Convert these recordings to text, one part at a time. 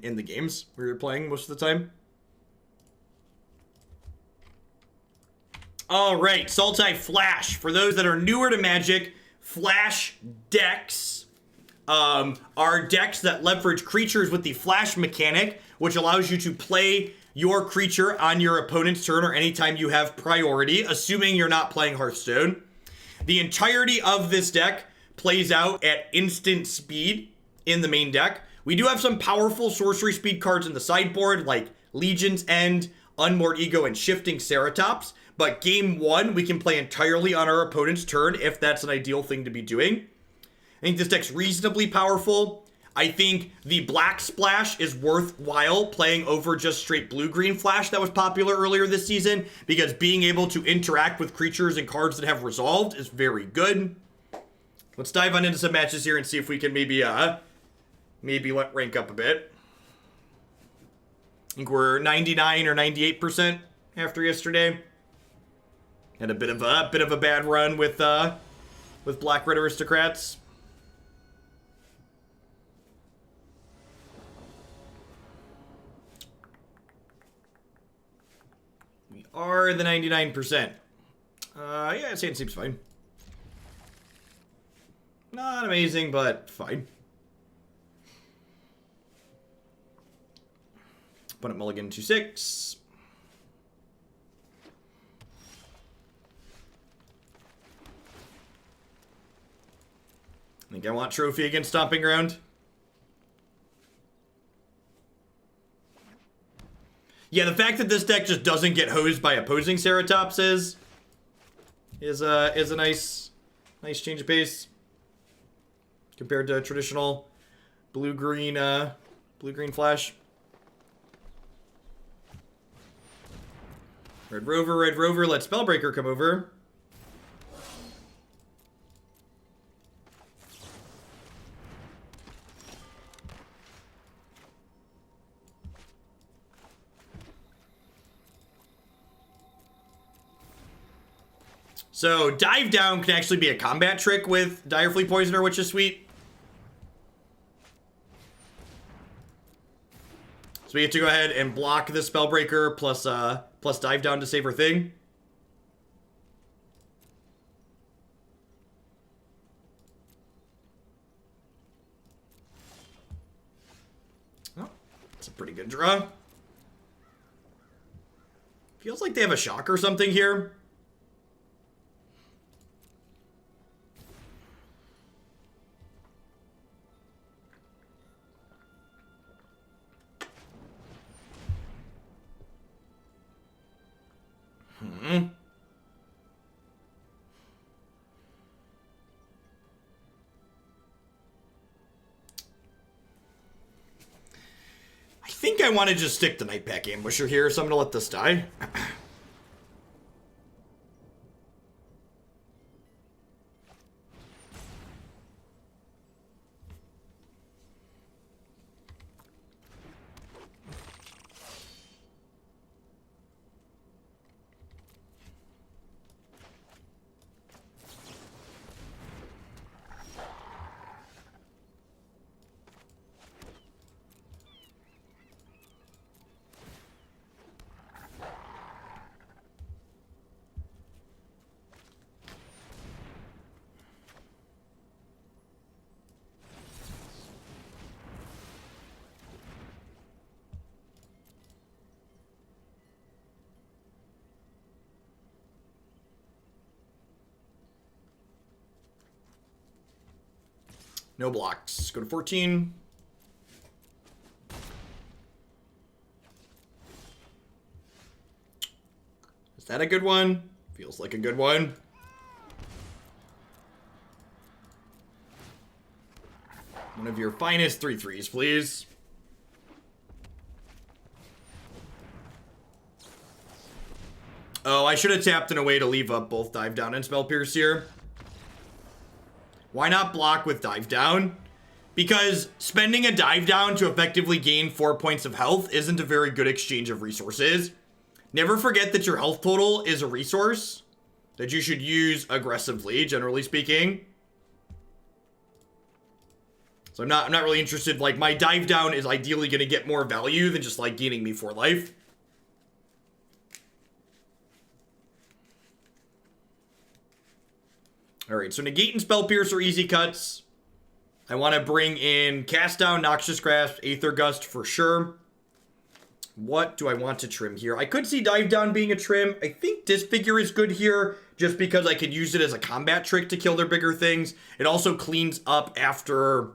in the games where you're playing most of the time. All right, Sultai Flash. For those that are newer to Magic, Flash decks are decks that leverage creatures with the Flash mechanic, which allows you to play your creature on your opponent's turn or anytime you have priority, assuming you're not playing Hearthstone. The entirety of this deck plays out at instant speed in the main deck. We do have some powerful sorcery speed cards in the sideboard, like Legion's End, Unmoored Ego, and Shifting Ceratops. But game one, we can play entirely on our opponent's turn if that's an ideal thing to be doing. I think this deck's reasonably powerful. I think the black splash is worthwhile playing over just straight blue-green flash that was popular earlier this season, because being able to interact with creatures and cards that have resolved is very good. Let's dive on into some matches here and see if we can maybe let rank up a bit. I think we're 99 or 98% after yesterday. Had a bit of a bad run with Black Red Aristocrats. We are the 99%. Yeah, I'd say it seems fine. Not amazing, but fine. Opponent mulligan 2/6. I think I want trophy against Stomping Ground. Yeah, the fact that this deck just doesn't get hosed by opposing Ceratopses is a nice change of pace compared to traditional blue-green flash. Red Rover, let Spellbreaker come over. So, Dive Down can actually be a combat trick with Direfleet Poisoner, which is sweet. So we have to go ahead and block the Spellbreaker plus Dive Down to save her thing. Oh, that's a pretty good draw. Feels like they have a shock or something here. I think I want to just stick the Nightpack Ambusher here, so I'm going to let this die. No blocks. Go to 14. Is that a good one? Feels like a good one. One of your finest 3/3s, please. Oh, I should have tapped in a way to leave up both Dive Down and Spell Pierce here. Why not block with Dive Down? Because spending a Dive Down to effectively gain 4 points of health isn't a very good exchange of resources. Never forget that your health total is a resource that you should use aggressively, generally speaking. So I'm not really interested. Like, my dive down is ideally going to get more value than just, like, gaining me 4 life. Alright, so Negate and Spell Pierce are easy cuts. I want to bring in Cast Down, Noxious Grasp, Aether Gust for sure. What do I want to trim here? I could see Dive Down being a trim. I think Disfigure is good here, just because I could use it as a combat trick to kill their bigger things. It also cleans up after...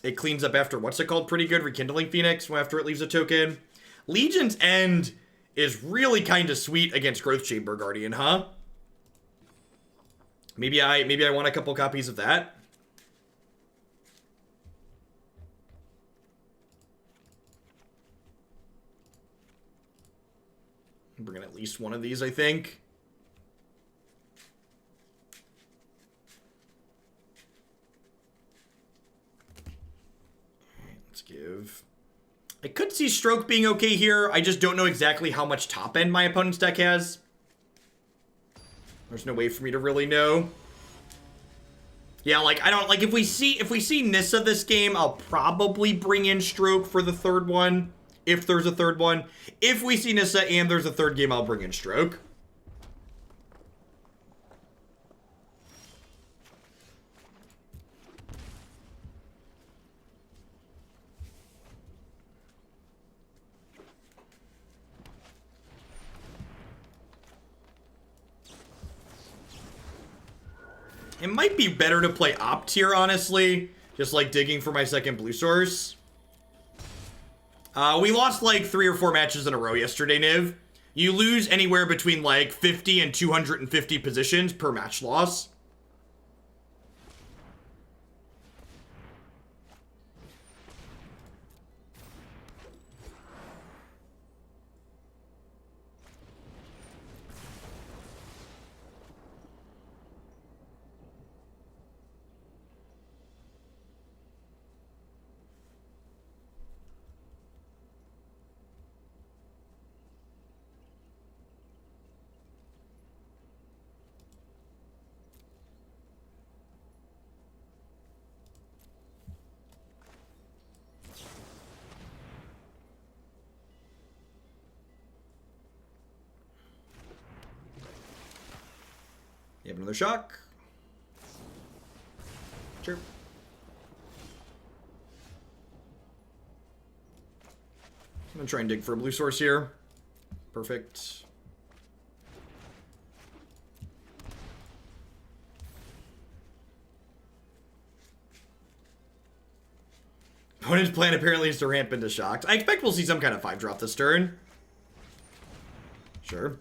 what's it called? Pretty good. Rekindling Phoenix after it leaves a token. Legion's End is really kind of sweet against Growth Chamber Guardian, huh? Maybe I want a couple copies of that. Bring in at least one of these, I think. Let's give... I could see Stroke being okay here. I just don't know exactly how much top end my opponent's deck has. There's no way for me to really know. Yeah, like, I don't... Like, if we see Nissa this game, I'll probably bring in Stroke for the third one. If there's a third one. If we see Nissa and there's a third game, I'll bring in Stroke. It might be better to play Opt here, honestly. Just, like, digging for my second blue source. We lost, like, 3 or 4 matches in a row yesterday, Niv. You lose anywhere between, like, 50 and 250 positions per match loss. You have another shock. Sure. I'm gonna try and dig for a blue source here. Perfect. Opponent's plan apparently is to ramp into shocks. I expect we'll see some kind of 5-drop this turn. Sure.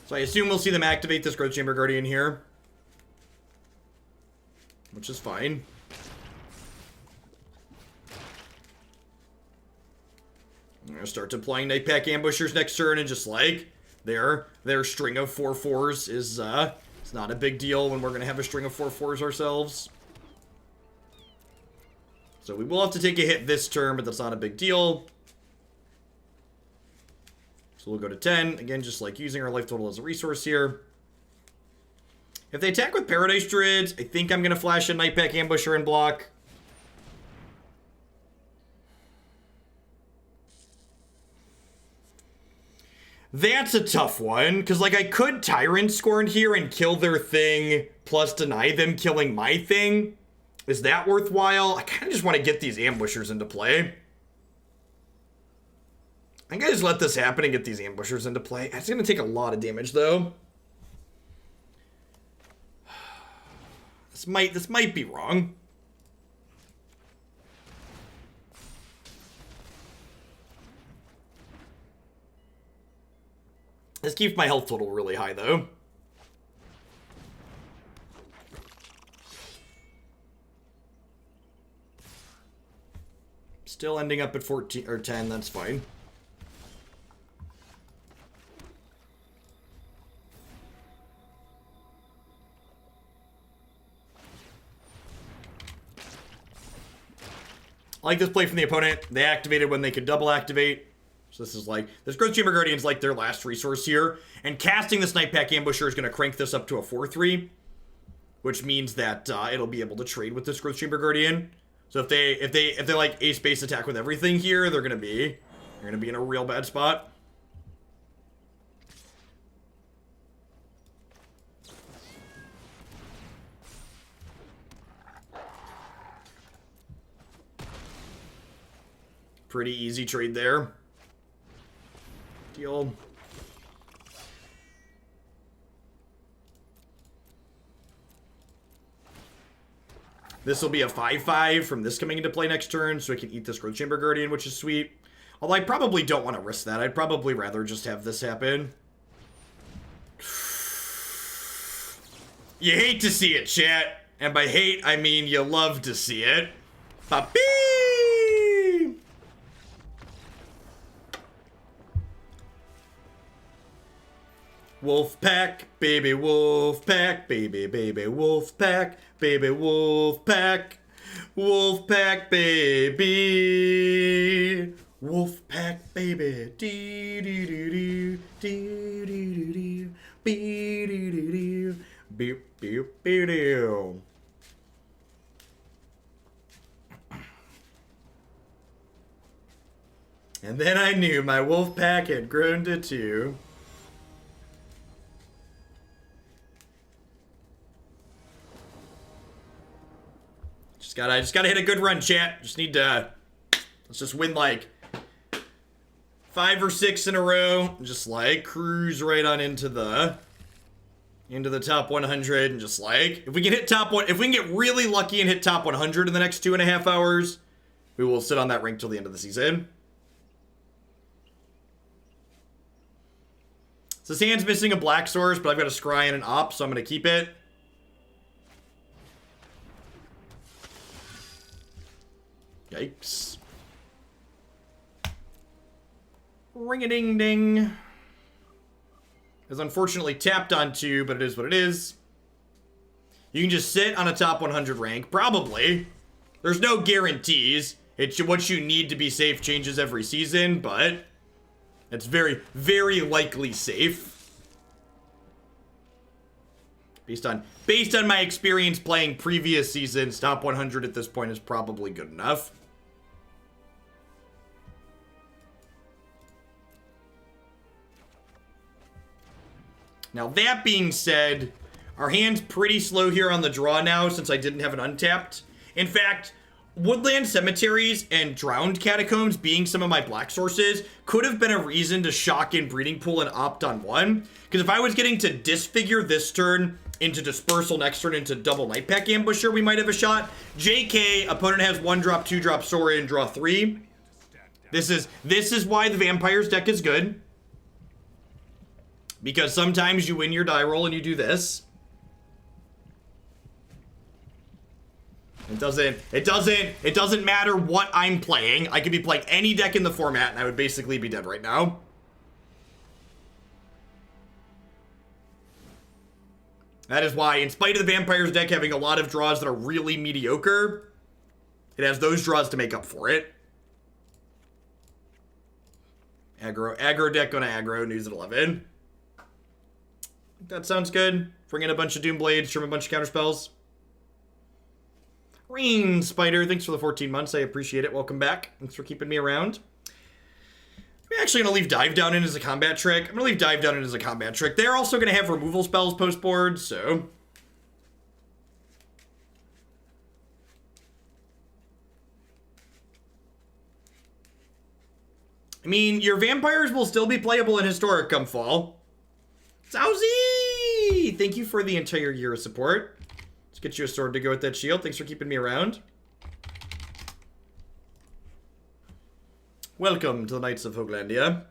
So I assume we'll see them activate this Growth Chamber Guardian here. Which is fine. I'm gonna start deploying Nightpack Ambushers next turn and just like their string of 4/4s is it's not a big deal when we're gonna have a string of 4/4s ourselves. So we will have to take a hit this turn, but that's not a big deal. So we'll go to 10. Again, just like using our life total as a resource here. If they attack with Paradise Druids, I think I'm going to flash a Nightpack Ambusher and block. That's a tough one, because like I could Tyrant Scorn here and kill their thing, plus deny them killing my thing. Is that worthwhile? I kind of just want to get these Ambushers into play. I think I just let this happen and get these Ambushers into play. It's going to take a lot of damage, though. This might be wrong. This keeps my health total really high, though. Still ending up at 14 or 10, that's fine. I like this play from the opponent. They activated when they could double activate. So this is like, this Growth Chamber Guardian's like their last resource here. And casting this Nightpack Ambusher is going to crank this up to a 4/3. Which means that it'll be able to trade with this Growth Chamber Guardian. So if they like ace base attack with everything here, they're gonna be in a real bad spot. Pretty easy trade there. Deal. This will be a 5/5 from this coming into play next turn, so I can eat this Growth Chamber Guardian, which is sweet. Although I probably don't want to risk that. I'd probably rather just have this happen. You hate to see it, chat. And by hate, I mean you love to see it. Papi! Wolf pack, baby wolf pack, baby wolf pack, baby wolf pack, wolf pack, baby, wolf pack, baby, dee dee dee dee dee dee dee dee dee dee beep beep beep dee. And then I knew my wolf pack had grown to 2. I just gotta hit a good run, chat. Just need to, let's just win like 5 or 6 in a row. And just like cruise right on into the top 100 and just like, if we can hit if we can get really lucky and hit top 100 in the next 2.5 hours, we will sit on that rank till the end of the season. So this hand's missing a black source, but I've got a scry and an op, so I'm gonna keep it. Yikes. Ring-a-ding-ding. Is unfortunately tapped on 2, but it is what it is. You can just sit on a top 100 rank, probably. There's no guarantees. What you need to be safe changes every season, but it's very, very likely safe. Based on my experience playing previous seasons, top 100 at this point is probably good enough. Now, that being said, our hand's pretty slow here on the draw now since I didn't have an untapped. In fact, Woodland Cemeteries and Drowned Catacombs being some of my black sources could have been a reason to shock in Breeding Pool and opt on 1. Because if I was getting to Disfigure this turn, into Dispersal next turn, into double Nightpack Ambusher, we might have a shot. JK, opponent has 1-drop, 2-drop Saurian, draw 3. This is why the Vampires deck is good. Because sometimes you win your die roll and you do this. It doesn't matter what I'm playing. I could be playing any deck in the format and I would basically be dead right now. That is why, in spite of the Vampires deck having a lot of draws that are really mediocre, it has those draws to make up for it. Aggro deck on aggro, news at 11. That sounds good. Bring in a bunch of Doom Blades, trim a bunch of counterspells. Rain Spider, thanks for the 14 months. I appreciate it. Welcome back. Thanks for keeping me around. I'm actually going to leave Dive Down in as a combat trick. I'm going to leave Dive Down in as a combat trick. They're also going to have removal spells post-board, so... I mean, your Vampires will still be playable in Historic come fall. Sousy! Thank you for the entire year of support. Let's get you a sword to go with that shield. Thanks for keeping me around. Welcome to the Knights of Hoaglandia.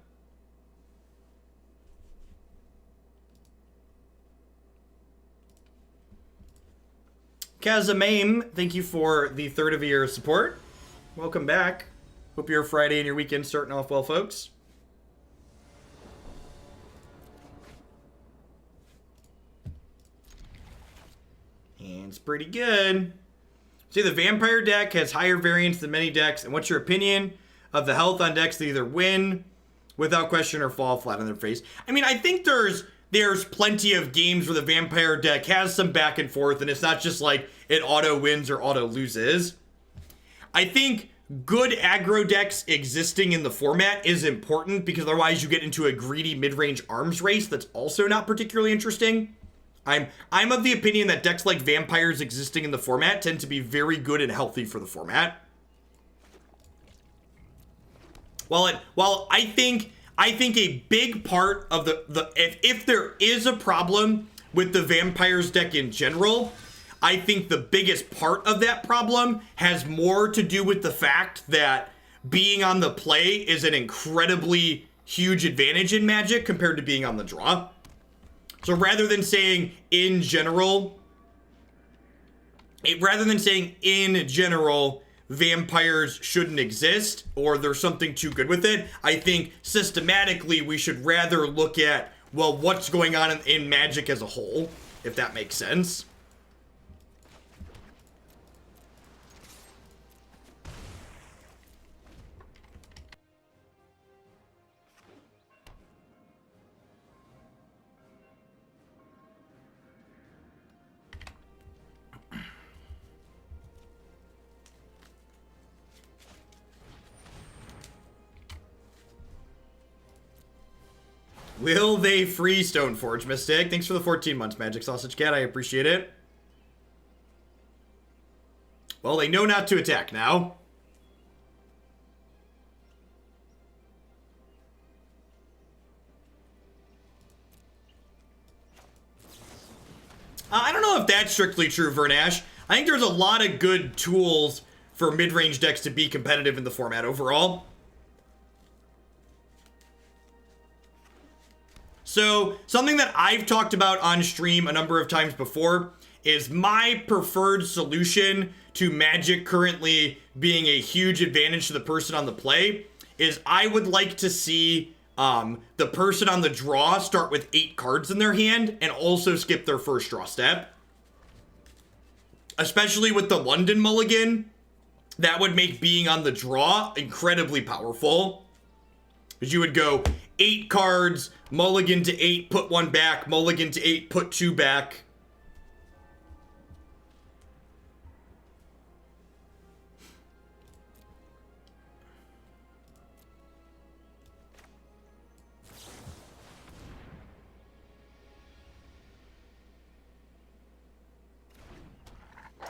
Kazamaim, thank you for the third of your support. Welcome back. Hope your Friday and your weekend starting off well, folks. Hand's pretty good. Say the vampire deck has higher variance than many decks, and what's your opinion of the health on decks that either win without question or fall flat on their face? I mean, I think there's plenty of games where the vampire deck has some back and forth, and it's not just like it auto wins or auto loses. I think good aggro decks existing in the format is important, because otherwise you get into a greedy mid-range arms race that's also not particularly interesting. I'm of the opinion that decks like vampires existing in the format tend to be very good and healthy for the format. While I think a big part of if there is a problem with the vampires deck in general, I think the biggest part of that problem has more to do with the fact that being on the play is an incredibly huge advantage in Magic compared to being on the draw. So rather than saying in general, vampires shouldn't exist or there's something too good with it, I think systematically we should rather look at, well, what's going on in Magic as a whole, if that makes sense. Will they free Stoneforge, Mystic? Thanks for the 14 months, Magic Sausage Cat. I appreciate it. Well, they know not to attack now. I don't know if that's strictly true, Vernash. I think there's a lot of good tools for mid-range decks to be competitive in the format overall. So, something that I've talked about on stream a number of times before is my preferred solution to Magic currently being a huge advantage to the person on the play is I would like to see the person on the draw start with 8 cards in their hand and also skip their first draw step. Especially with the London Mulligan, that would make being on the draw incredibly powerful. Because you would go 8 cards, mulligan to 8, put 1 back, mulligan to 8, put 2 back.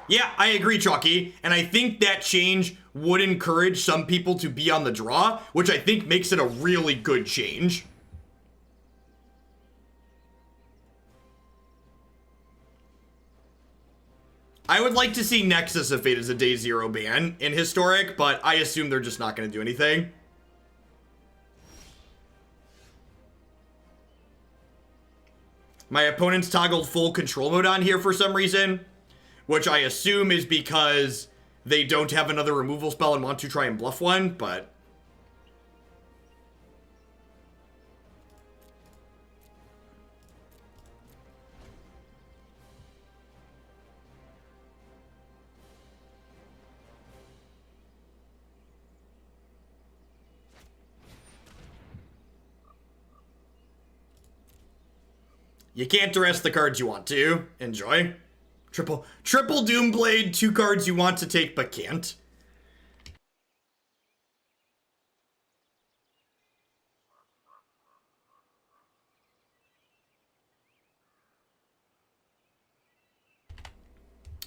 Yeah, I agree, Chalky. And I think that change would encourage some people to be on the draw, which I think makes it a really good change. I would like to see Nexus of Fate as a day 0 ban in Historic, but I assume they're just not going to do anything. My opponent's toggled full control mode on here for some reason, which I assume is because they don't have another removal spell and want to try and bluff one, but... You can't duress the cards you want to. Enjoy. Triple Doomblade, 2 cards you want to take but can't.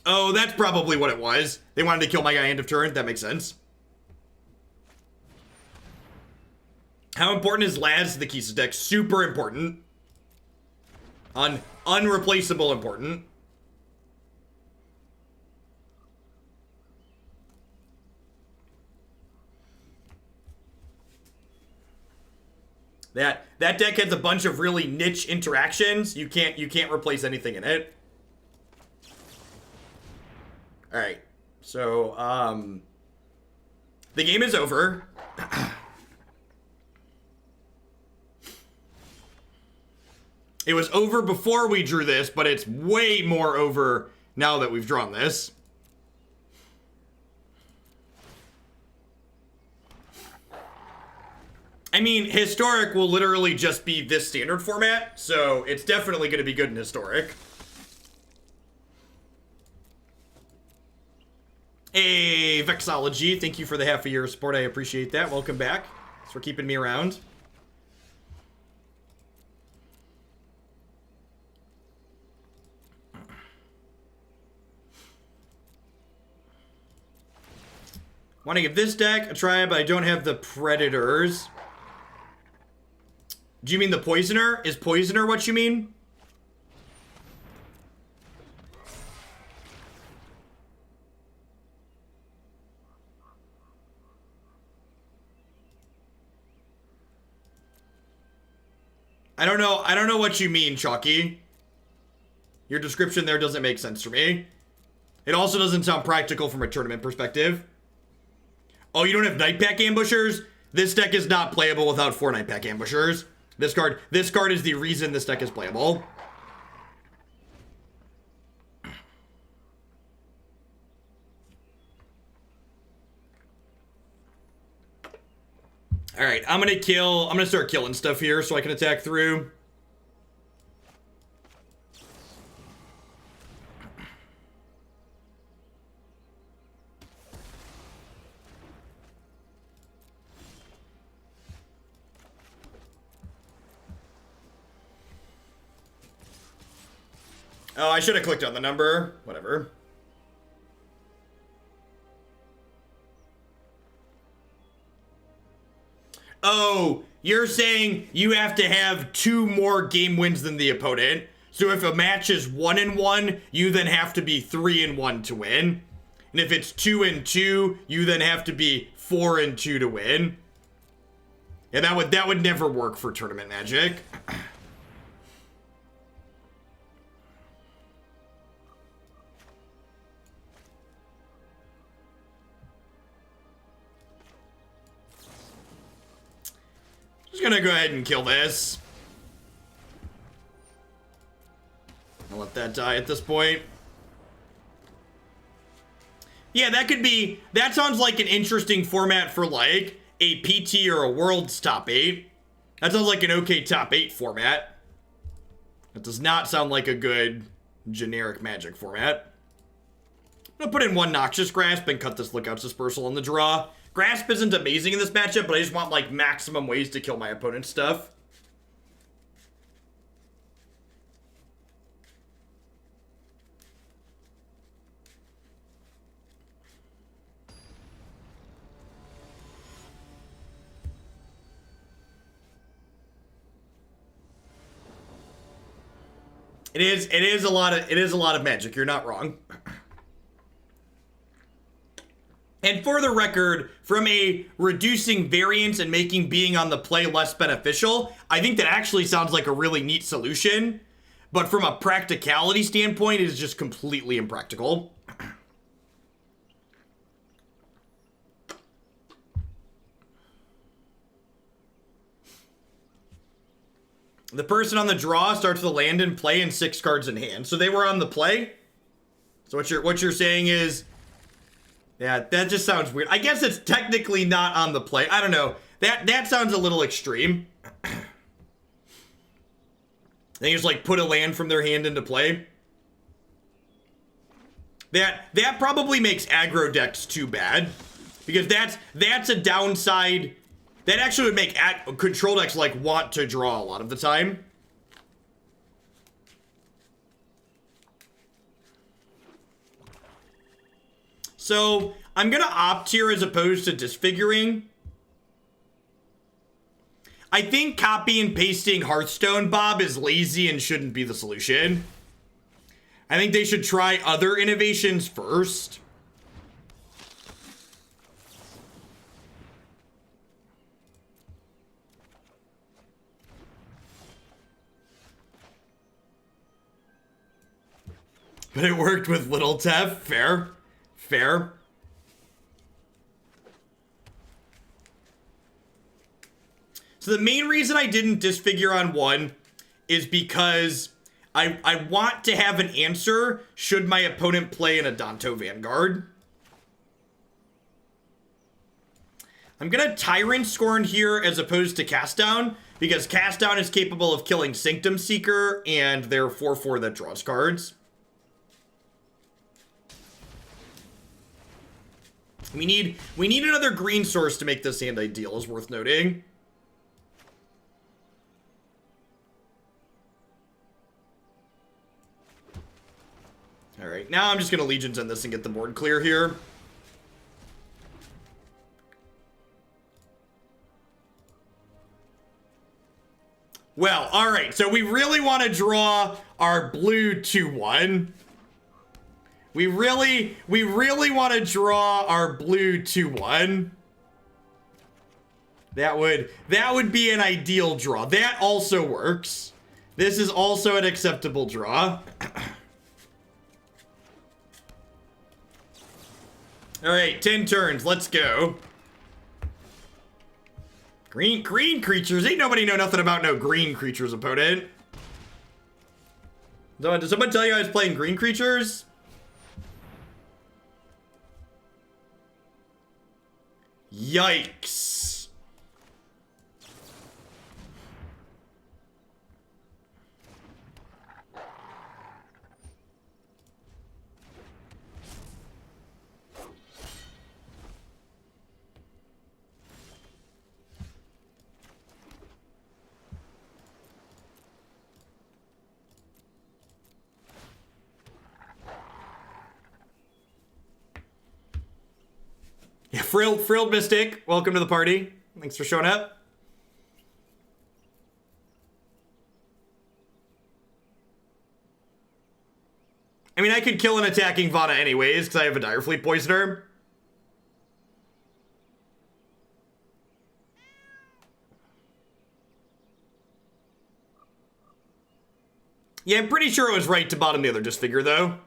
Oh, that's probably what it was. They wanted to kill my guy end of turn. That makes sense. How important is Laz to the Kisa deck? Super important. Unreplaceable important. That deck has a bunch of really niche interactions. You can't replace anything in it. All right. So, the game is over. It was over before we drew this, but it's way more over now that we've drawn this. I mean, Historic will literally just be this standard format, so it's definitely going to be good in Historic. Hey, Vexology, thank you for the half a year support. I appreciate that. Welcome back. Thanks for keeping me around. Want to give this deck a try, but I don't have the Predators. Do you mean the Poisoner? Is Poisoner what you mean? I don't know what you mean, Chalky. Your description there doesn't make sense for me. It also doesn't sound practical from a tournament perspective. Oh, you don't have Nightpack Ambushers? This deck is not playable without 4 Nightpack Ambushers. This card is the reason this deck is playable. Alright, I'm gonna start killing stuff here so I can attack through. Oh, I should have clicked on the number. Whatever. Oh, you're saying you have to have 2 more game wins than the opponent. So if a match is 1-1, you then have to be 3-1 to win. And if it's 2-2, you then have to be 4-2 to win. Yeah, that would never work for tournament Magic. Just gonna go ahead and kill this. I'll let that die at this point. Yeah, that sounds like an interesting format for like a PT or a World's top 8. That sounds like an okay top 8 format. That does not sound like a good generic Magic format. I'm gonna put in 1 Noxious Grasp and cut this Lookout's Dispersal on the draw. Grasp isn't amazing in this matchup, but I just want, like, maximum ways to kill my opponent's stuff. It is a lot of Magic. You're not wrong. And for the record, from a reducing variance and making being on the play less beneficial, I think that actually sounds like a really neat solution. But from a practicality standpoint, it is just completely impractical. The person on the draw starts the land in play and 6 cards in hand. So they were on the play. So what you're saying is, yeah, that just sounds weird. I guess it's technically not on the play. I don't know. That sounds a little extreme. They just like put a land from their hand into play. That probably makes aggro decks too bad, because that's a downside. That actually would make control decks like want to draw a lot of the time. So I'm gonna opt here as opposed to disfiguring. I think copy and pasting Hearthstone Bob is lazy and shouldn't be the solution. I think they should try other innovations first. But it worked with Little Tev. Fair. Fair. So the main reason I didn't disfigure on 1 is because I want to have an answer should my opponent play an Adanto Vanguard. I'm gonna Tyrant Scorn here as opposed to Cast Down, because Cast Down is capable of killing Sanctum Seeker, and they're 4/4 that draws cards. We need another green source to make this hand ideal, is worth noting. Alright, now I'm just gonna Legions in this and get the board clear here. Well, alright, so we really want to draw our blue 2/1. We really want to draw our blue 2/1. That would be an ideal draw. That also works. This is also an acceptable draw. Alright, 10 turns, let's go. Green creatures. Ain't nobody know nothing about no green creatures, opponent. Did someone tell you I was playing green creatures? Yikes. Yeah, Frilled Mystic, welcome to the party. Thanks for showing up. I mean, I could kill an attacking Vana anyways, because I have a Direfleet Poisoner. Yeah, I'm pretty sure it was right to bottom the other Disfigure, though.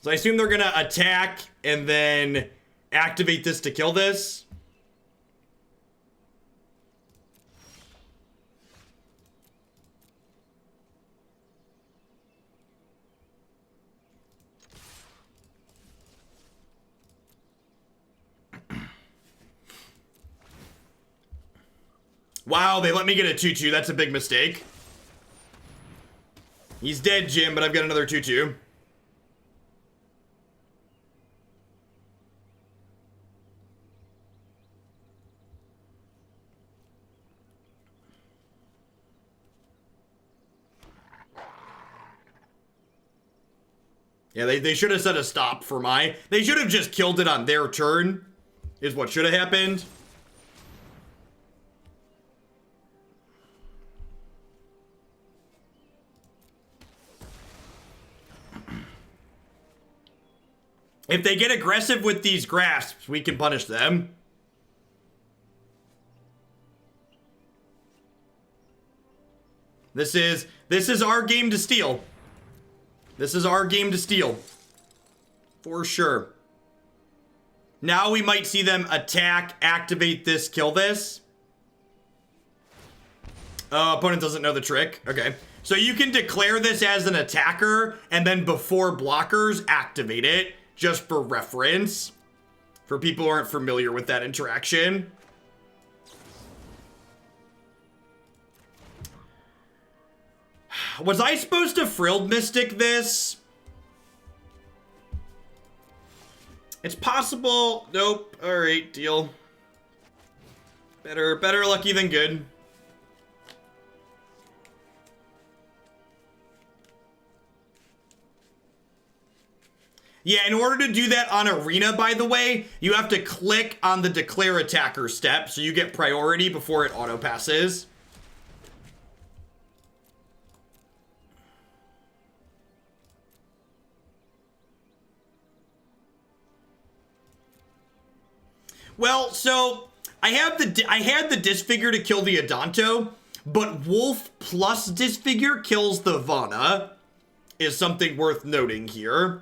So I assume they're gonna attack and then activate this to kill this. Wow, they let me get a 2/2. That's a big mistake. He's dead, Jim, but I've got another 2/2. Yeah, they should have set a stop for my... They should have just killed it on their turn, is what should have happened. If they get aggressive with these grasps, we can punish them. This is our game to steal. This is our game to steal. For sure. Now we might see them attack, activate this, kill this. Opponent doesn't know the trick. Okay. So you can declare this as an attacker, and then before blockers, activate it, just for reference. For people who aren't familiar with that interaction. Was I supposed to Frilled Mystic this? It's possible. Nope. Alright, deal. Better lucky than good. Yeah, in order to do that on Arena, by the way, you have to click on the Declare Attacker step, so you get priority before it auto-passes. Well, so I had the Disfigure to kill the Adanto, but Wolf plus Disfigure kills the Vana, is something worth noting here.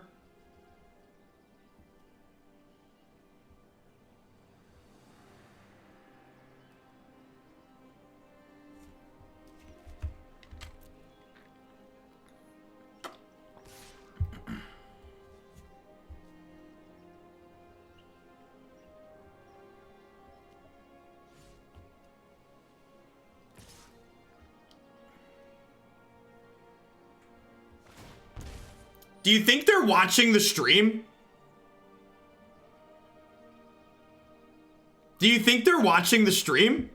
Do you think they're watching the stream? Do you think they're watching the stream?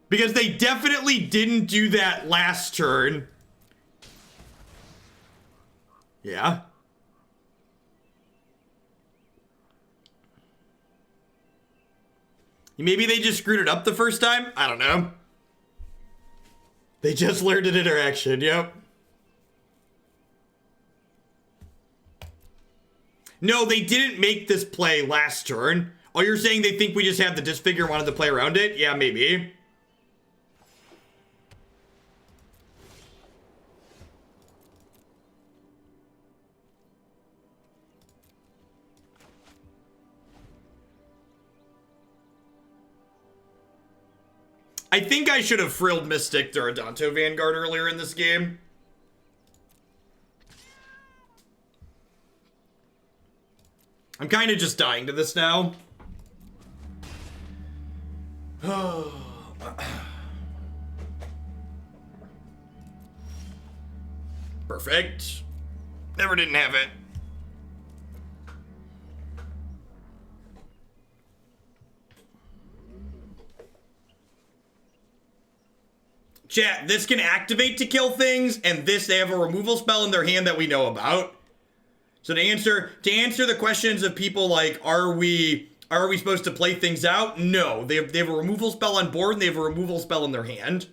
Because they definitely didn't do that last turn. Yeah. Maybe they just screwed it up the first time? I don't know. They just learned an interaction, yep. No, they didn't make this play last turn. Oh, you're saying they think we just had the Disfigure and wanted to play around it? Yeah, maybe. I think I should have Frilled Mystic to Ardonto Vanguard earlier in this game. I'm kind of just dying to this now. Perfect. Never didn't have it. Chat, this can activate to kill things, and this, they have a removal spell in their hand that we know about. So to answer the questions of people like, are we supposed to play things out? No, they have a removal spell on board, and they have a removal spell in their hand.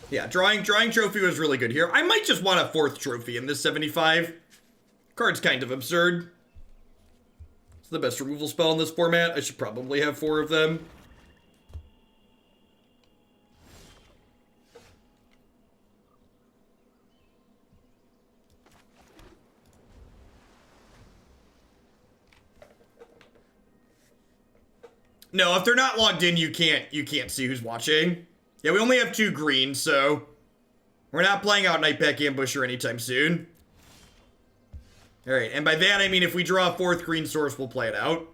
Yeah, drawing trophy was really good here. I might just want a 4th trophy in this 75. Card's kind of absurd. It's the best removal spell in this format. I should probably have 4 of them. No, if they're not logged in, you can't see who's watching. Yeah, we only have 2 green, so we're not playing out Nightpack Ambusher anytime soon. Alright, and by that I mean if we draw a 4th green source, we'll play it out.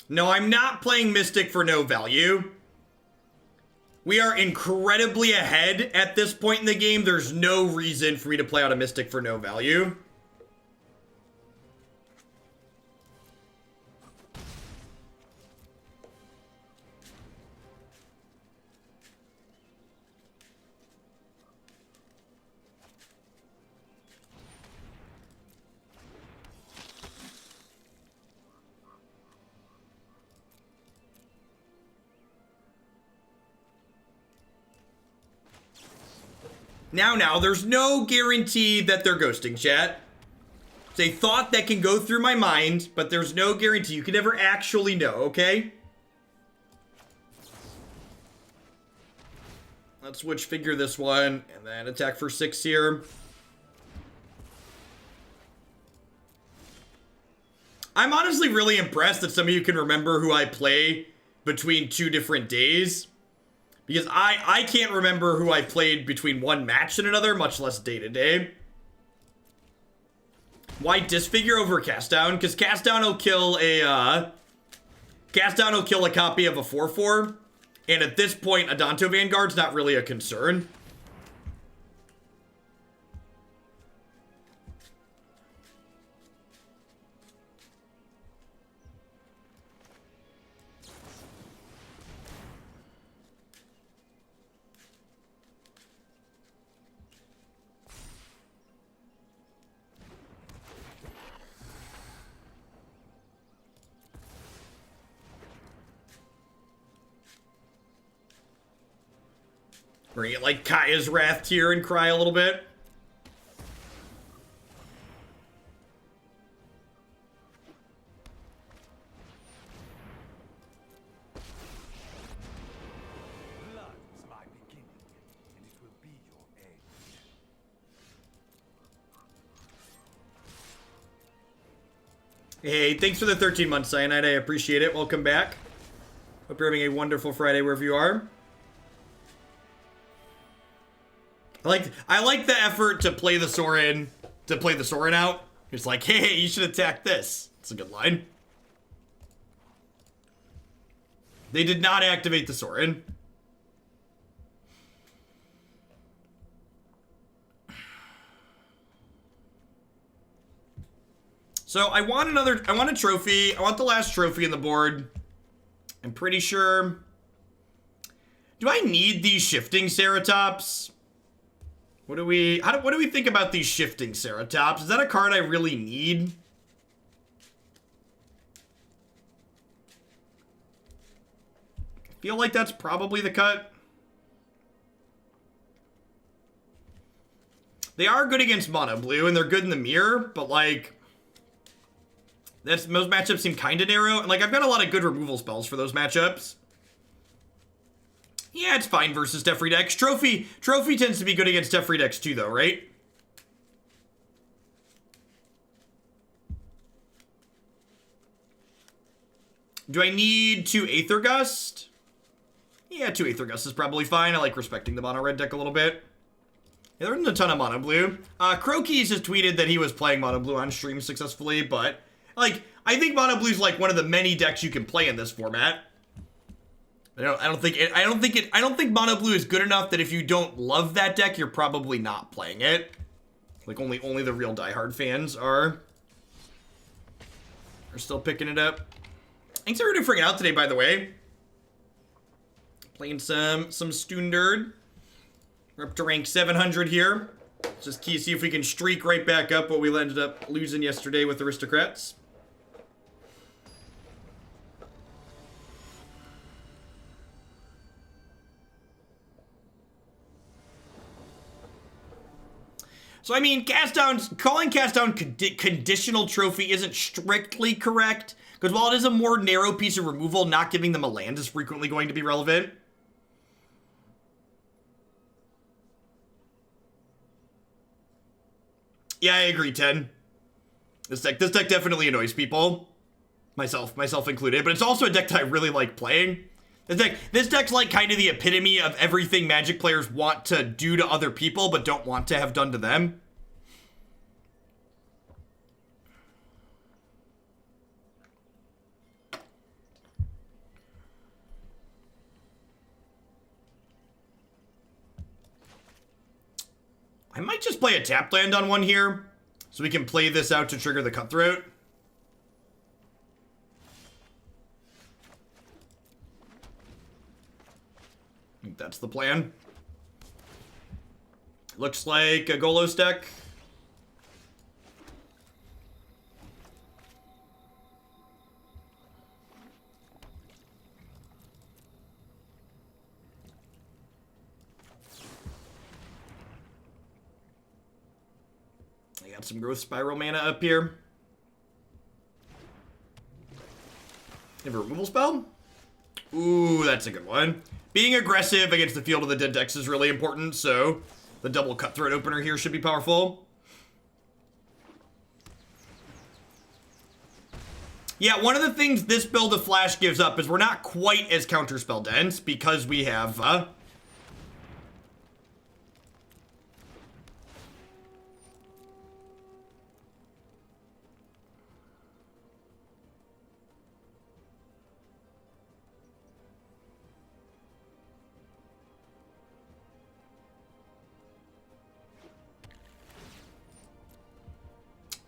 No, I'm not playing Mystic for no value. We are incredibly ahead at this point in the game. There's no reason for me to play out a Mystic for no value. Now, there's no guarantee that they're ghosting, chat. It's a thought that can go through my mind, but there's no guarantee. You can never actually know, okay? Let's switch figure this one, and then attack for 6 here. I'm honestly really impressed that some of you can remember who I play between 2 different days. Because I can't remember who I played between one match and another, much less day to day. Why Disfigure over Cast Down? Because Cast Down will kill a copy of a 4/4. And at this point, Ardonto Vanguard's not really a concern. We're gonna get like Kaya's Wrath here and cry a little bit. Hey, thanks for the 13 months, Cyanide. I appreciate it. Welcome back. Hope you're having a wonderful Friday wherever you are. I like the effort to play the Sorin, out. It's like, hey, you should attack this. It's a good line. They did not activate the Sorin. So I want a trophy. I want the last trophy in the board. I'm pretty sure. Do I need these shifting Ceratops? What do we think about these shifting Ceratops? Is that a card I really need? I feel like that's probably the cut. They are good against mono blue and they're good in the mirror, but like those matchups seem kind of narrow. And like I've got a lot of good removal spells for those matchups. Yeah, it's fine versus Defree decks. Trophy tends to be good against Defree decks too, though, right? Do I need 2 Aether Gust? Yeah, 2 Aether Gust is probably fine. I like respecting the mono red deck a little bit. Yeah, there isn't a ton of mono blue. Crokies has tweeted that he was playing mono blue on stream successfully, but like I think mono blue is like one of the many decks you can play in this format. I don't think mono blue is good enough that if you don't love that deck, you're probably not playing it. Like only the real diehard fans are still picking it up. Thanks everyone for freaking out today, by the way. Playing some Stunderd. We're up to rank 700 here. Just key see if we can streak right back up what we ended up losing yesterday with Aristocrats. So, I mean, calling cast down conditional trophy isn't strictly correct, because while it is a more narrow piece of removal, not giving them a land is frequently going to be relevant. Yeah, I agree, Ten. This deck definitely annoys people. Myself included, but it's also a deck that I really like playing. This deck's like kind of the epitome of everything Magic players want to do to other people, but don't want to have done to them. I might just play a tap land on one here, so we can play this out to trigger the Cutthroat. I think that's the plan. Looks like a Golos deck. I got some Growth Spiral mana up here. You have a removal spell? Ooh, that's a good one. Being aggressive against the Field of the Dead decks is really important, so the double Cutthroat opener here should be powerful. Yeah, one of the things this build of Flash gives up is we're not quite as counterspell dense because we have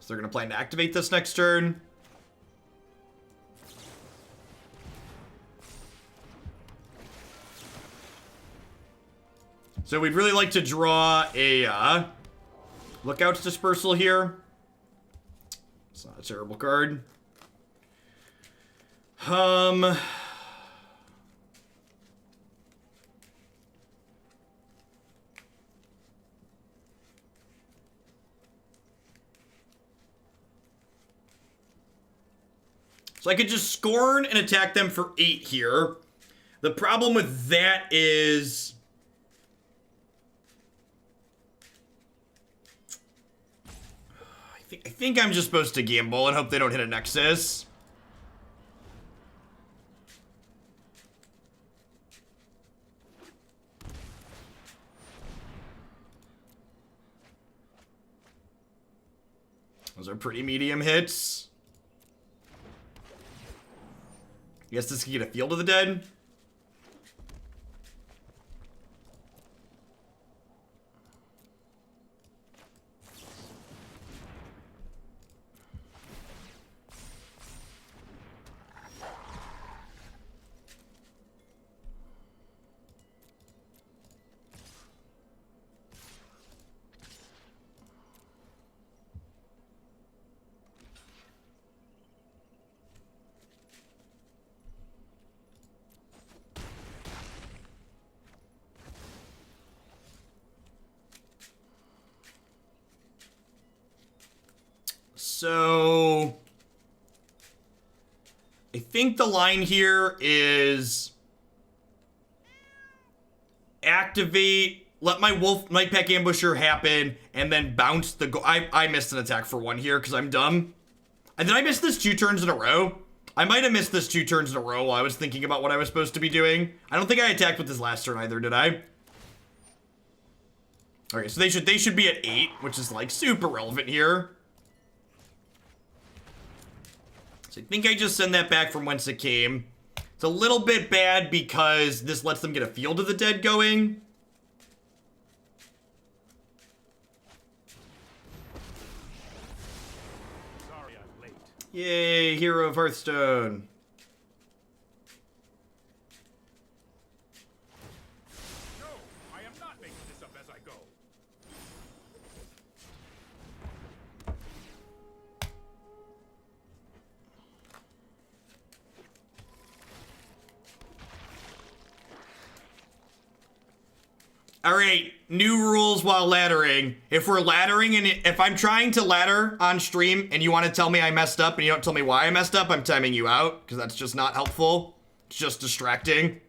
so they're going to plan to activate this next turn. So we'd really like to draw a Lookout's Dispersal here. It's not a terrible card. So I could just Scorn and attack them for 8 here. The problem with that is... I think I'm just supposed to gamble and hope they don't hit a Nexus. Those are pretty medium hits. I guess this can get a Field of the Dead. So, I think the line here is activate, let my Nightpack Ambusher happen, and then bounce the I missed an attack for 1 here because I'm dumb. And did I miss this 2 turns in a row? I might have missed this 2 turns in a row while I was thinking about what I was supposed to be doing. I don't think I attacked with this last turn either, did I? Okay, so they should be at 8, which is like super relevant here. So I think I just send that back from whence it came. It's a little bit bad because this lets them get a Field of the Dead going. Sorry I'm late. Yay, Hero of Hearthstone. No, I am not making this up as I go. All right, new rules while laddering. If we're laddering and if I'm trying to ladder on stream and you want to tell me I messed up and you don't tell me why I messed up, I'm timing you out because that's just not helpful. It's just distracting.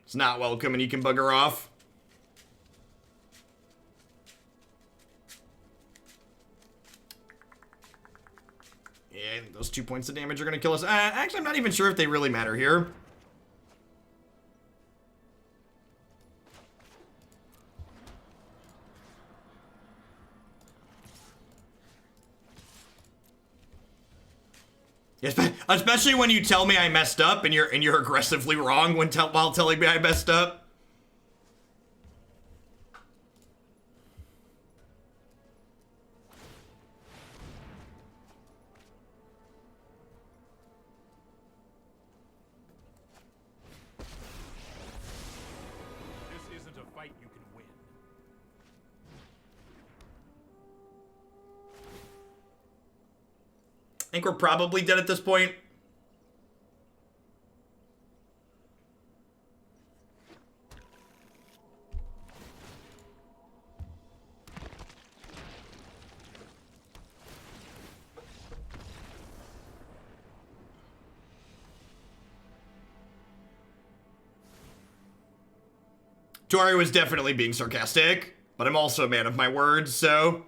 It's not welcome and you can bugger off. Yeah, those 2 points of damage are going to kill us. Actually, I'm not even sure if they really matter here. Especially when you tell me I messed up and you're aggressively wrong while telling me I messed up. This isn't a fight you can win. I think we're probably dead at this point. Tori was definitely being sarcastic, but I'm also a man of my words, so...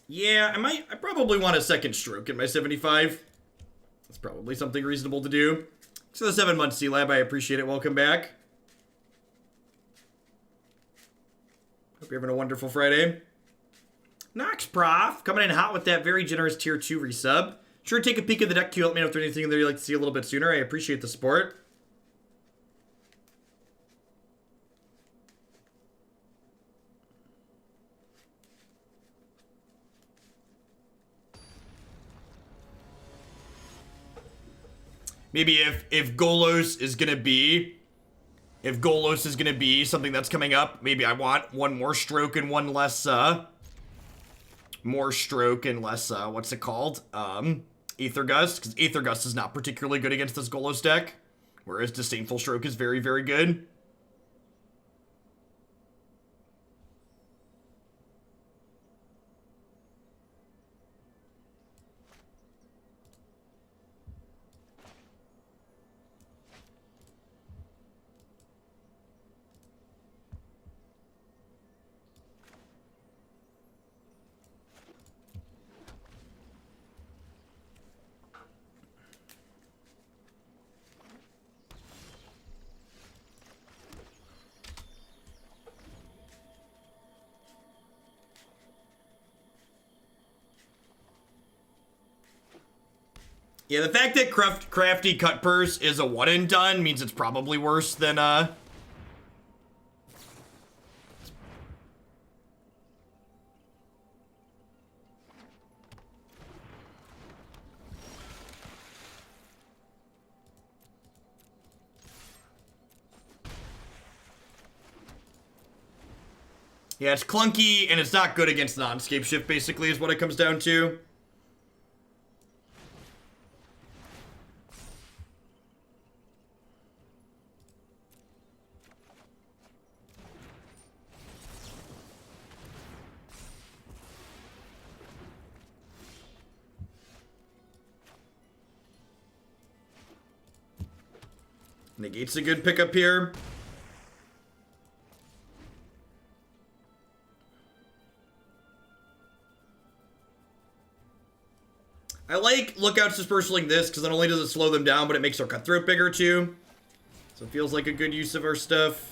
Yeah, I probably want a second stroke in my 75. That's probably something reasonable to do. So the 7 months, C-Lab, I appreciate it. Welcome back. Hope you're having a wonderful Friday. Nox Prof, coming in hot with that very generous tier 2 resub. Sure, take a peek at the deck queue. Let me know if there's anything that you'd like to see a little bit sooner. I appreciate the support. Maybe if Golos is gonna be If Golos is going to be something that's coming up, maybe I want one more stroke and one less, more stroke and less, what's it called? Aether Gust, because Aether Gust is not particularly good against this Golos deck, whereas Disdainful Stroke is very, very good. Yeah, the fact that Crafty Cut Purse is a one and done means it's probably worse than, Yeah, it's clunky, and it's not good against non-scape shift, basically, is what it comes down to. Negate's a good pickup here. I like Lookout's Dispersaling this, because not only does it slow them down, but it makes our Cutthroat bigger too. So it feels like a good use of our stuff.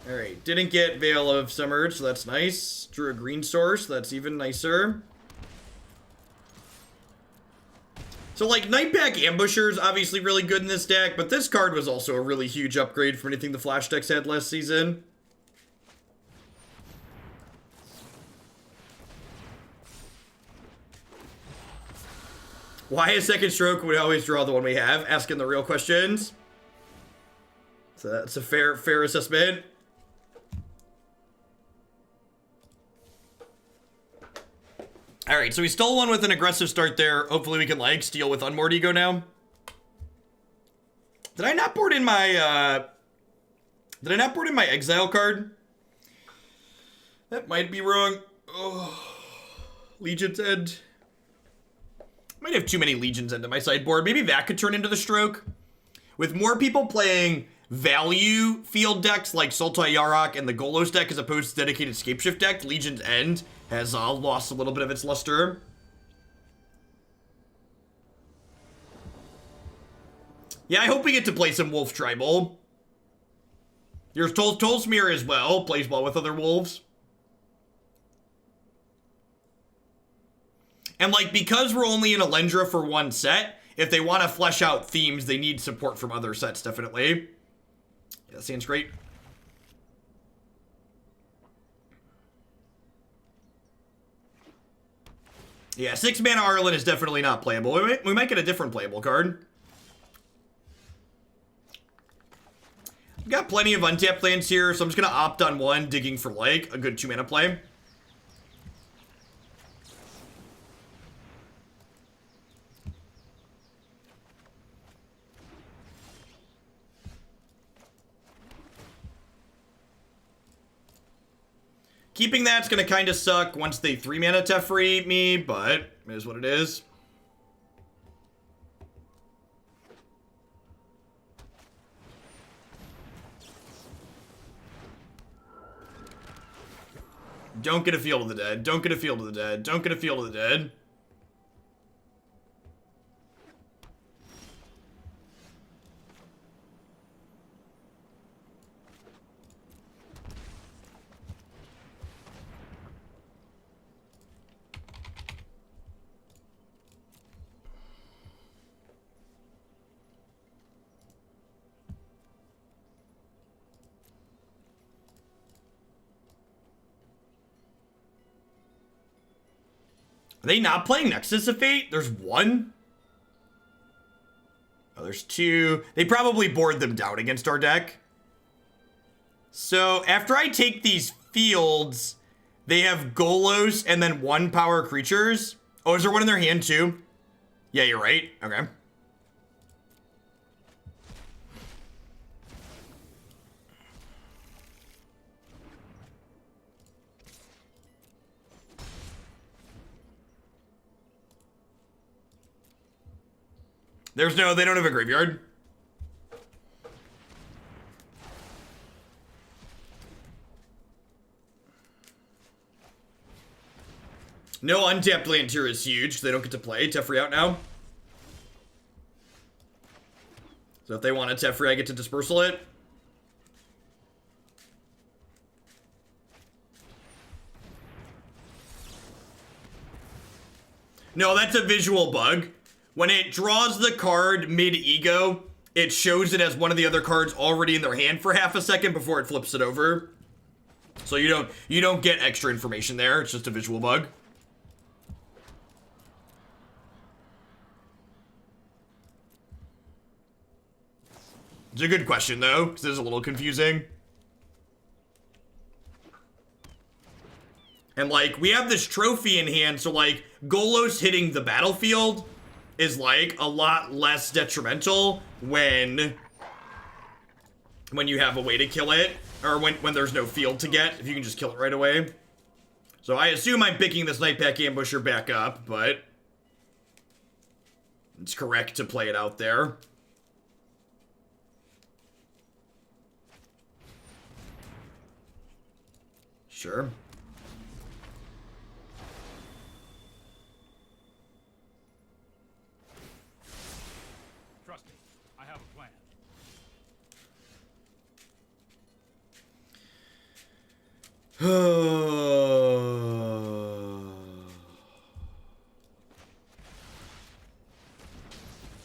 Alright, didn't get Veil of Summer, so that's nice. Drew a green source, that's even nicer. So, like, Nightpack Ambusher is obviously really good in this deck, but this card was also a really huge upgrade from anything the Flash decks had last season. Why a second stroke would always draw the one we have? Asking the real questions. So that's a fair assessment. Alright, so we stole one with an aggressive start there. Hopefully we can, like, steal with Unmoored Ego now. Did I not board in my, Did I not board in my Exile card? That might be wrong. Oh. Legion's End. Might have too many Legion's End in my sideboard. Maybe that could turn into the stroke. With more people playing value field decks like Sultai Yarok and the Golos deck as opposed to dedicated Scapeshift deck, Legion's End has lost a little bit of its luster. Yeah, I hope we get to play some Wolf Tribal. There's Tolsmere as well, plays well with other wolves. And, like, because we're only in Alendra for one set, if they want to flesh out themes, they need support from other sets, definitely. Yeah, that seems great. Yeah, 6-mana Arlen is definitely not playable. We might get a different playable card. We've got plenty of untapped lands here, so I'm just going to opt on one, digging for, like, a good 2-mana play. Keeping that's going to kind of suck once they 3-mana Teferi me, but it is what it is. Don't get a Field of the Dead. Don't get a Field of the Dead. Don't get a Field of the Dead. Are they not playing Nexus of Fate? There's one? Oh, there's 2. They probably bored them down against our deck. So after I take these fields, they have Golos and then 1 power creatures. Oh, is there one in their hand too? Yeah, you're right. Okay. They don't have a graveyard. No untapped land tier is huge, because they don't get to play Teferi out now. So if they want a Teferi, I get to Dispersal it. No, that's a visual bug. When it draws the card mid-ego, it shows it as one of the other cards already in their hand for half a second before it flips it over. So you don't get extra information there. It's just a visual bug. It's a good question though, because it is a little confusing. And like, we have this trophy in hand, so like, Golos hitting the battlefield is like a lot less detrimental when you have a way to kill it, or when there's no field to get, if you can just kill it right away. So I assume I'm picking this Nightpack Ambusher back up, but it's correct to play it out there. Sure. Trust me, I have a plan.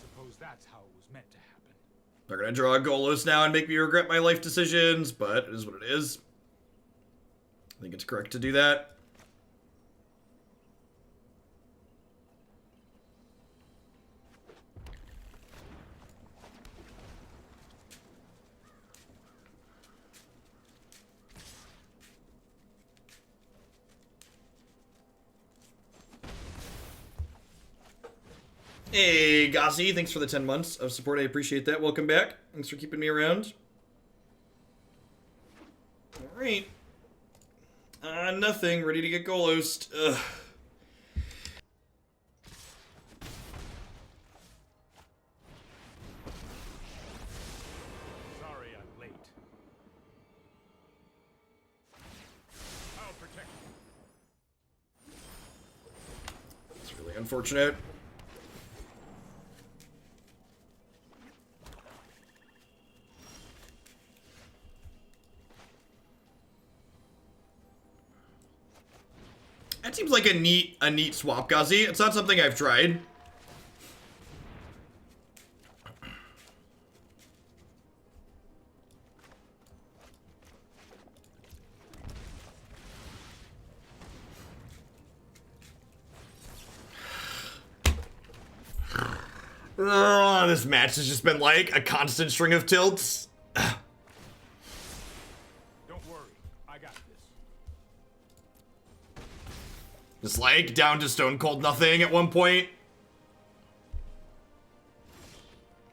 Suppose that's how it was meant to happen. They're gonna draw a Golos now and make me regret my life decisions, but it is what it is. I think it's correct to do that. Hey, Gazi, thanks for the 10 months of support. I appreciate that. Welcome back. Thanks for keeping me around. All right. Nothing. Ready to get Golos. Ugh. Sorry I'm late. I'll protect you. It's really unfortunate. That seems like a neat swap, Gazi. It's not something I've tried. This match has just been like a constant string of tilts. Don't worry, I got this. Just like down to stone cold nothing at one point.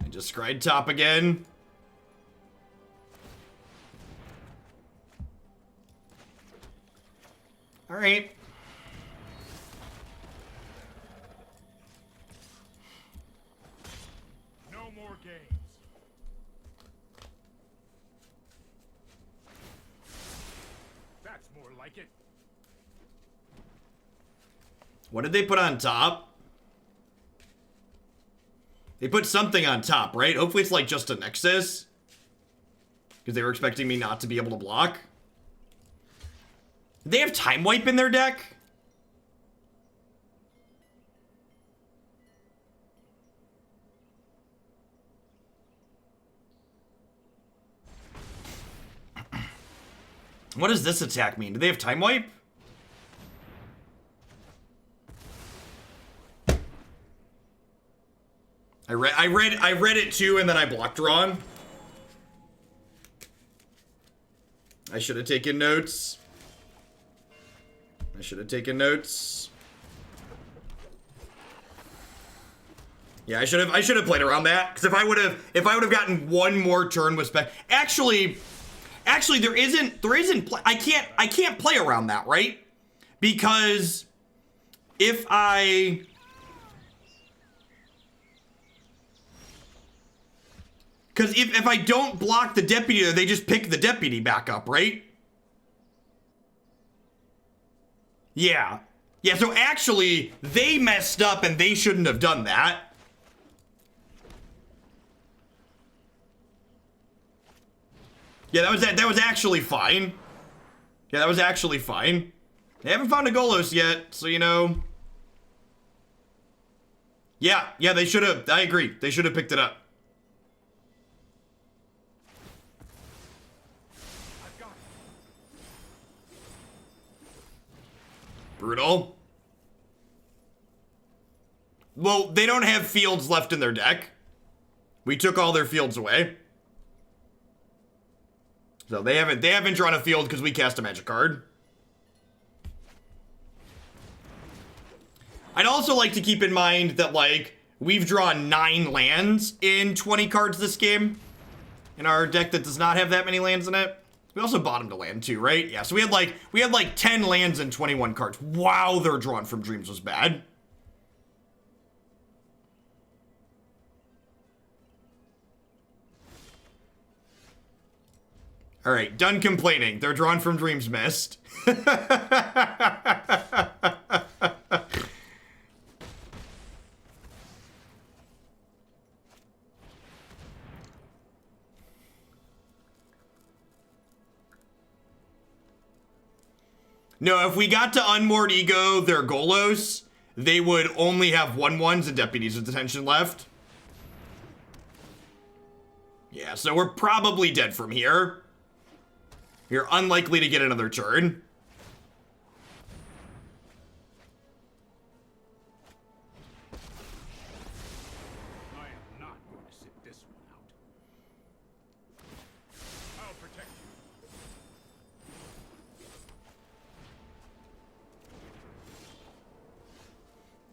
I just scryed top again. All right. No more games. That's more like it. What did they put on top? They put something on top, right? Hopefully it's like just a Nexus. Because they were expecting me not to be able to block. Did they have Time Wipe in their deck? What does this attack mean? Do they have Time Wipe? I read it too, and then I blocked wrong. I should have taken notes. I should have taken notes. Yeah, I should have played around that, because if I would have gotten one more turn with spec, actually there isn't I can't play around that, right? Because if I if I don't block the deputy, they just pick the deputy back up, right? Yeah. Yeah, so actually, they messed up and they shouldn't have done that. Yeah, that was actually fine. Yeah, that was actually fine. They haven't found a Golos yet, so you know. Yeah, they should have. I agree. They should have picked it up. Brutal. Well, they don't have fields left in their deck. We took all their fields away. So they haven't drawn a field because we cast a magic card. I'd also like to keep in mind that, like, we've drawn 9 lands in 20 cards this game. In our deck that does not have that many lands in it. We also bottomed a land too, right? Yeah, so we had like 10 lands and 21 cards. Wow, their Drawn from Dreams was bad. All right, done complaining. Their Drawn from Dreams missed. No, if we got to Unmoored Ego, their Golos, they would only have 1/1s and Deputies of Detention left. Yeah, so we're probably dead from here. You're unlikely to get another turn. I am not going to sit this one out. I'll protect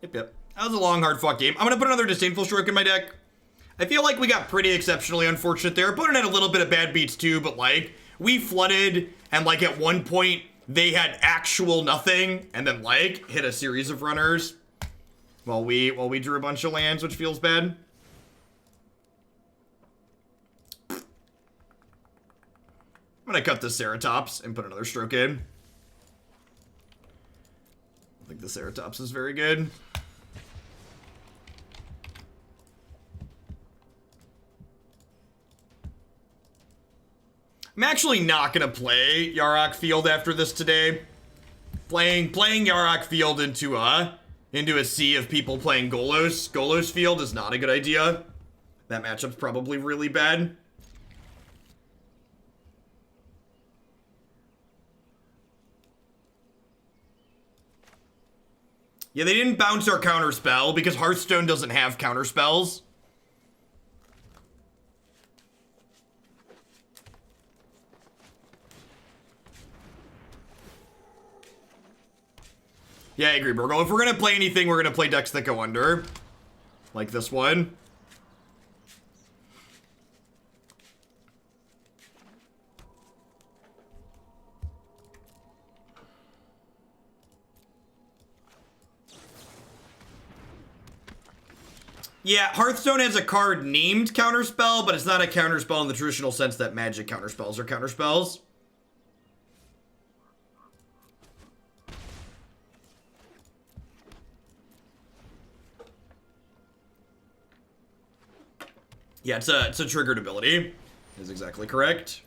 you. Yep. That was a long, hard fought game. I'm gonna put another Disdainful Stroke in my deck. I feel like we got pretty exceptionally unfortunate there. Opponent had a little bit of bad beats too, but like, we flooded, and like at one point, they had actual nothing, and then like, hit a series of runners. While we drew a bunch of lands, which feels bad. I'm gonna cut the Ceratops and put another Stroke in. I think the Ceratops is very good. I'm actually not gonna play Yarok Field after this today. Playing Yarok Field into a sea of people playing Golos Field is not a good idea. That matchup's probably really bad. Yeah, they didn't bounce our counterspell because Hearthstone doesn't have counterspells. Yeah, I agree, Burgle. If we're gonna play anything, we're gonna play decks that go under. Like this one. Yeah, Hearthstone has a card named Counterspell, but it's not a counterspell in the traditional sense that Magic counterspells are counterspells. Yeah, it's a triggered ability. Is exactly correct.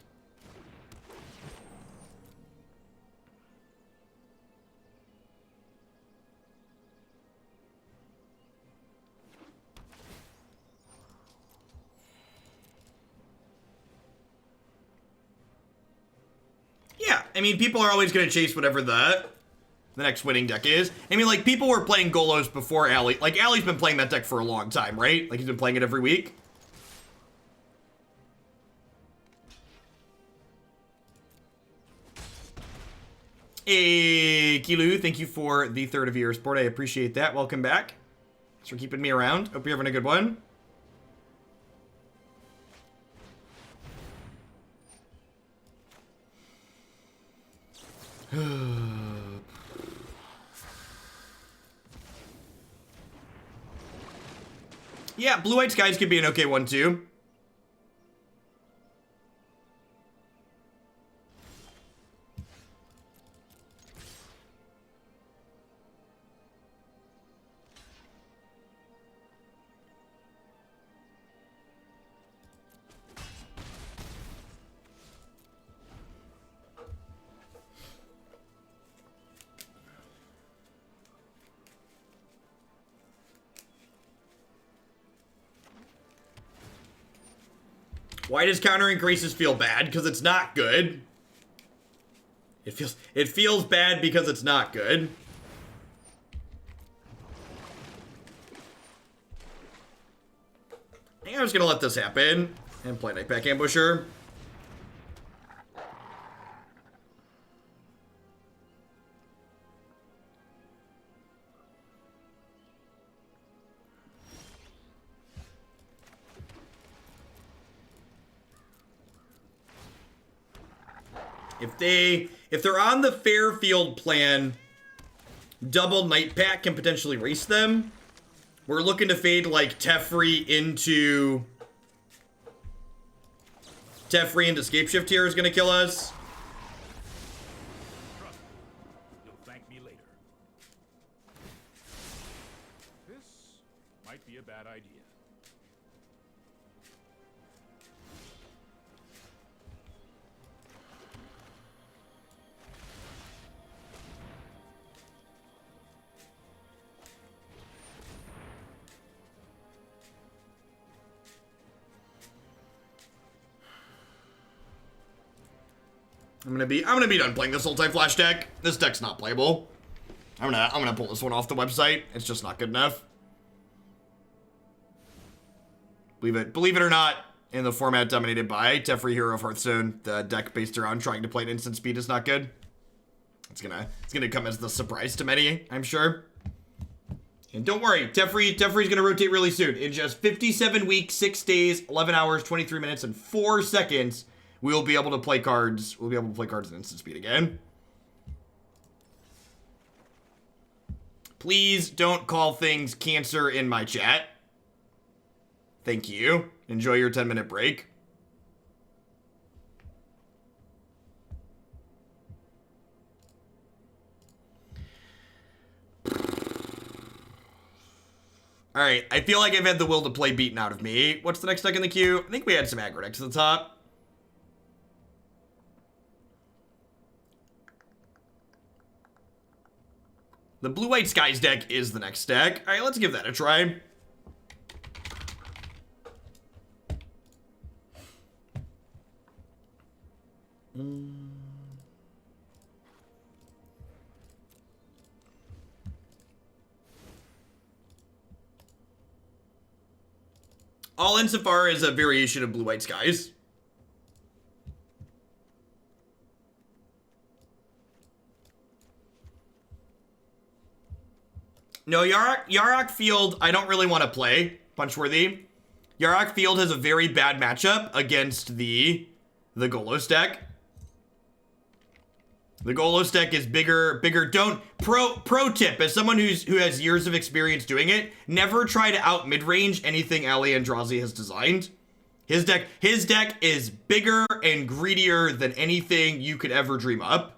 Yeah, I mean, people are always going to chase whatever the the next winning deck is. I mean, like, people were playing Golos before Ali. Like, Ali's been playing that deck for a long time, right? Like, he's been playing it every week. Hey, Kilu, thank you for the 3rd of your support. I appreciate that. Welcome back. Thanks for keeping me around. Hope you're having a good one. Yeah, Blue-White Skies could be an okay one, too. Why does countering Graces feel bad? Because it's not good. It feels bad because it's not good. I think I'm just gonna let this happen and play Nightpack Ambusher. If they're on the Fairfield plan, double Nightpack can potentially race them. We're looking to fade like Teferi into Scapeshift here is gonna kill us. You'll thank me later. This might be a bad idea. I'm gonna be done playing this Sultai Flash deck. This deck's not playable. I'm gonna pull this one off the website. It's just not good enough. Believe it or not, in the format dominated by Teferi, Hero of Hearthstone, the deck based around trying to play an instant speed is not good. It's gonna come as the surprise to many, I'm sure. And don't worry, Teferi's gonna rotate really soon. In just 57 weeks, 6 days, 11 hours, 23 minutes, and 4 seconds, we'll be able to play cards. We'll be able to play cards in instant speed again. Please don't call things cancer in my chat. Thank you. Enjoy your 10-minute break. Alright, I feel like I've had the will to play beaten out of me. What's the next deck in the queue? I think we had some aggro decks at the top. The Blue-White Skies deck is the next deck. Alright, let's give that a try. All Insofar is a variation of Blue-White Skies. No, Yarok Field, I don't really want to play. Punchworthy. Yarok Field has a very bad matchup against the Golos deck. The Golos deck is bigger. Don't pro tip, as someone who has years of experience doing it, never try to out mid-range anything Ali Andrazi has designed. His deck is bigger and greedier than anything you could ever dream up.